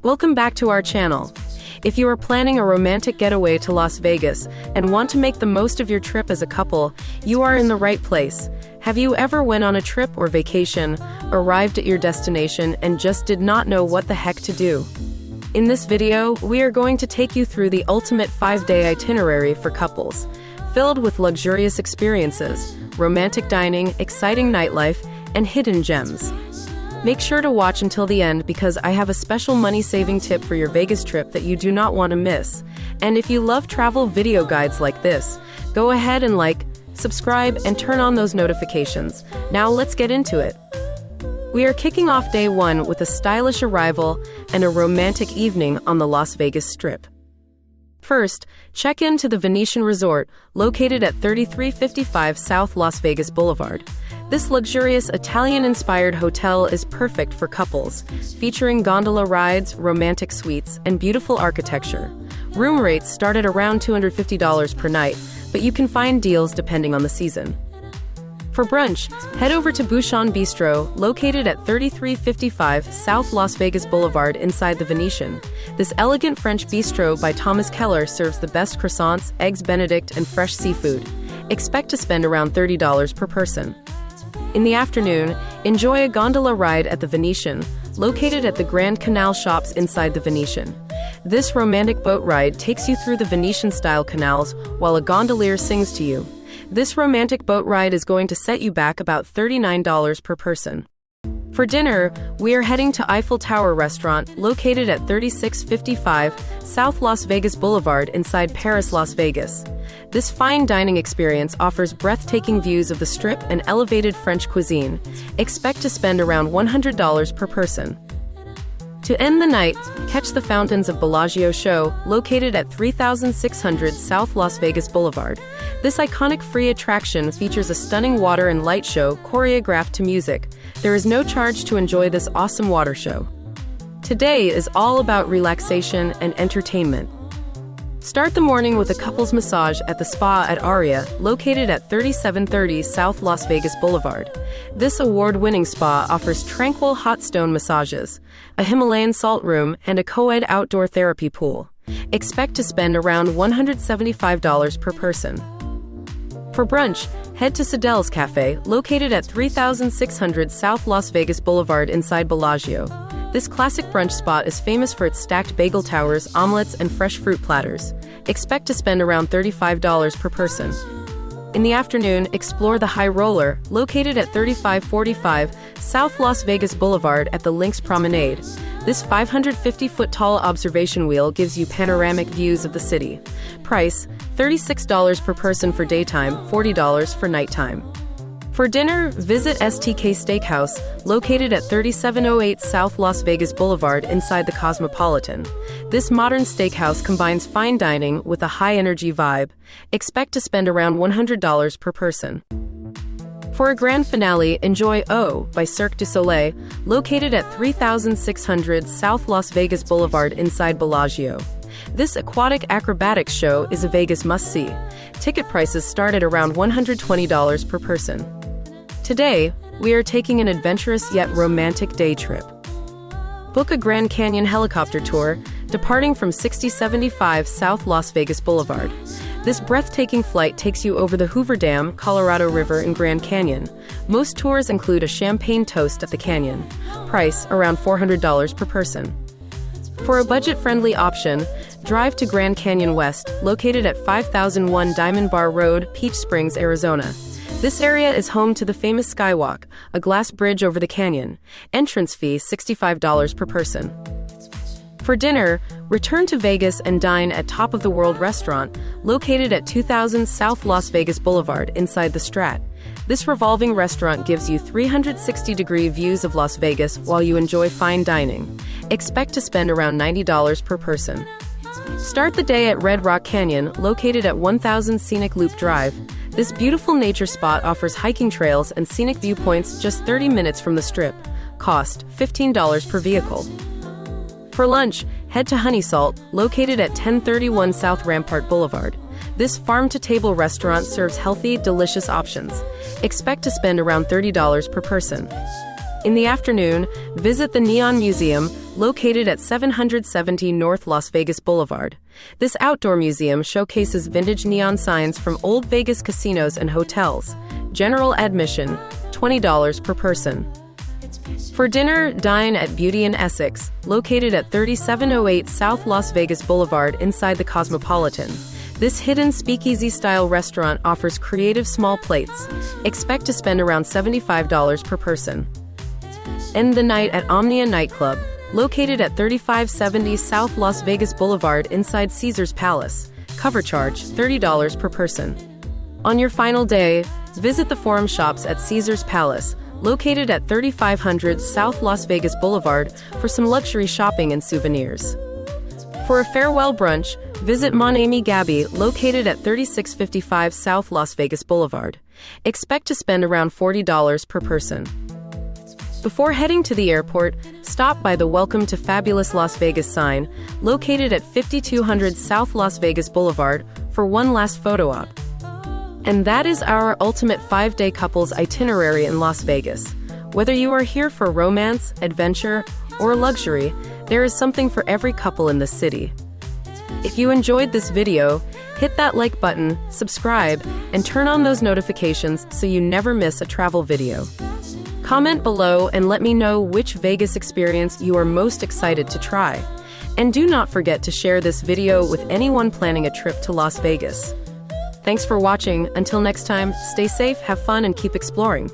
Welcome back to our channel. If you are planning a romantic getaway to Las Vegas and want to make the most of your trip as a couple, you are in the right place. Have you ever went on a trip or vacation, arrived at your destination, and just did not know what the heck to do? In this video, we are going to take you through the ultimate 5-day itinerary for couples, filled with luxurious experiences, romantic dining, exciting nightlife, and hidden gems. Make sure to watch until the end because I have a special money-saving tip for your Vegas trip that you do not want to miss. And if you love travel video guides like this, go ahead and like, subscribe, and turn on those notifications. Now let's get into it. We are kicking off day 1 with a stylish arrival and a romantic evening on the Las Vegas Strip. First, check in to the Venetian Resort, located at 3355 South Las Vegas Boulevard. This luxurious Italian-inspired hotel is perfect for couples, featuring gondola rides, romantic suites, and beautiful architecture. Room rates start at around $250 per night, but you can find deals depending on the season. For brunch, head over to Bouchon Bistro, located at 3355 South Las Vegas Boulevard inside the Venetian. This elegant French bistro by Thomas Keller serves the best croissants, eggs Benedict, and fresh seafood. Expect to spend around $30 per person. In the afternoon, enjoy a gondola ride at the Venetian, located at the Grand Canal shops inside the Venetian. This romantic boat ride takes you through the Venetian-style canals while a gondolier sings to you. This romantic boat ride is going to set you back about $39 per person. For dinner, we are heading to Eiffel Tower Restaurant, located at 3655 South Las Vegas Boulevard inside Paris, Las Vegas. This fine dining experience offers breathtaking views of the Strip and elevated French cuisine. Expect to spend around $100 per person. To end the night, catch the Fountains of Bellagio show, located at 3600 South Las Vegas Boulevard. This iconic free attraction features a stunning water and light show choreographed to music. There is no charge to enjoy this awesome water show. Today is all about relaxation and entertainment. Start the morning with a couple's massage at the spa at Aria, located at 3730 South Las Vegas Boulevard. This award-winning spa offers tranquil hot stone massages, a Himalayan salt room, and a co-ed outdoor therapy pool. Expect to spend around $175 per person. For brunch, head to Sadel's Cafe, located at 3600 South Las Vegas Boulevard inside Bellagio. This classic brunch spot is famous for its stacked bagel towers, omelets, and fresh fruit platters. Expect to spend around $35 per person. In the afternoon, explore the High Roller, located at 3545 South Las Vegas Boulevard at the Lynx Promenade. This 550-foot-tall observation wheel gives you panoramic views of the city. Price, $36 per person for daytime, $40 for nighttime. For dinner, visit STK Steakhouse, located at 3708 South Las Vegas Boulevard inside the Cosmopolitan. This modern steakhouse combines fine dining with a high-energy vibe. Expect to spend around $100 per person. For a grand finale, enjoy O by Cirque du Soleil, located at 3600 South Las Vegas Boulevard inside Bellagio. This aquatic acrobatics show is a Vegas must-see. Ticket prices start at around $120 per person. Today, we are taking an adventurous yet romantic day trip. Book a Grand Canyon helicopter tour, departing from 6075 South Las Vegas Boulevard. This breathtaking flight takes you over the Hoover Dam, Colorado River, and Grand Canyon. Most tours include a champagne toast at the canyon. Price, around $400 per person. For a budget-friendly option, drive to Grand Canyon West, located at 5001 Diamond Bar Road, Peach Springs, Arizona. This area is home to the famous Skywalk, a glass bridge over the canyon. Entrance fee, $65 per person. For dinner, return to Vegas and dine at Top of the World Restaurant, located at 2000 South Las Vegas Boulevard inside the Strat. This revolving restaurant gives you 360-degree views of Las Vegas while you enjoy fine dining. Expect to spend around $90 per person. Start the day at Red Rock Canyon, located at 1000 Scenic Loop Drive. This beautiful nature spot offers hiking trails and scenic viewpoints just 30 minutes from the Strip. Cost, $15 per vehicle. For lunch, head to Honey Salt, located at 1031 South Rampart Boulevard. This farm-to-table restaurant serves healthy, delicious options. Expect to spend around $30 per person. In the afternoon, visit the Neon Museum, located at 770 North Las Vegas Boulevard. This outdoor museum showcases vintage neon signs from old Vegas casinos and hotels. General admission, $20 per person. For dinner, dine at Beauty in Essex, located at 3708 South Las Vegas Boulevard inside the Cosmopolitan. This hidden speakeasy-style restaurant offers creative small plates. Expect to spend around $75 per person. End the night at Omnia Nightclub, located at 3570 South Las Vegas Boulevard inside Caesar's Palace. Cover charge, $30 per person. On your final day, visit the Forum Shops at Caesar's Palace, located at 3500 South Las Vegas Boulevard, for some luxury shopping and souvenirs. For a farewell brunch, visit Mon Ami Gabi, located at 3655 South Las Vegas Boulevard. Expect to spend around $40 per person. Before heading to the airport, stop by the Welcome to Fabulous Las Vegas sign, located at 5200 South Las Vegas Boulevard, for one last photo op. And that is our ultimate 5-day couples itinerary in Las Vegas. Whether you are here for romance, adventure, or luxury, there is something for every couple in the city. If you enjoyed this video, hit that like button, subscribe, and turn on those notifications so you never miss a travel video. Comment below and let me know which Vegas experience you are most excited to try. And do not forget to share this video with anyone planning a trip to Las Vegas. Thanks for watching. Until next time, stay safe, have fun, and keep exploring.